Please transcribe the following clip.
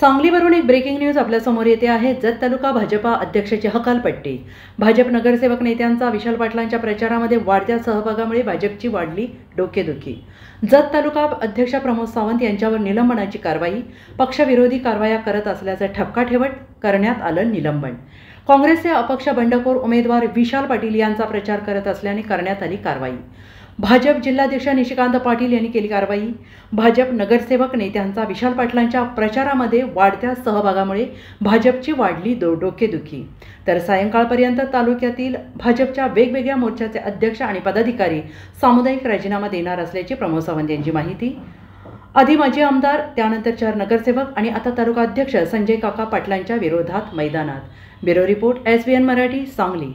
सांगलीवरून एक breaking news आपल्यासमोर येते आहे। जत तालुका भाजपा अध्यक्षाची हकालपट्टी। भाजप नगरसेवक नेत्यांचा विशाल पाटलांच्या प्रचारामध्ये वाढत्या सहभागामुळे भाजपची वाढली डोकेदुखी। जत तालुका अध्यक्ष प्रमोद सावंत यांच्यावर निलंबनाची कारवाई। पक्षविरोधी कारवाया करत असल्याचा ठपका ठेवत करण्यात आलं निलंबन। काँग्रेसचे अपक्ष बंडखोर उमेदवार विशाल पाटील यांचा प्रचार करत असल्याने करण्यात आली कारवाई। भाजप जिल्हाध्यक्ष निशिकांत पाटील यांनी केली कारवाई। भाजप नगरसेवक नेत्यांचा विशाल पाटलांच्या प्रचारामध्ये वाढत्या सहभागामुळे भाजपची वाढली डोकेदुखी। तर सायंकाळपर्यंत तालुक्यातील भाजपच्या वेगवेगळ्या मोर्चाचे अध्यक्ष आणि पदाधिकारी सामुदायिक राजीनामा देणार असल्याची प्रमोद सावंत यांची माहिती। आधी माजी आमदार, त्यानंतर 4 नगरसेवक आणि आता तालुका अध्यक्ष संजय काका पाटलांच्या विरोधात मैदानात। Bureau report SBN Marathi, Sangli.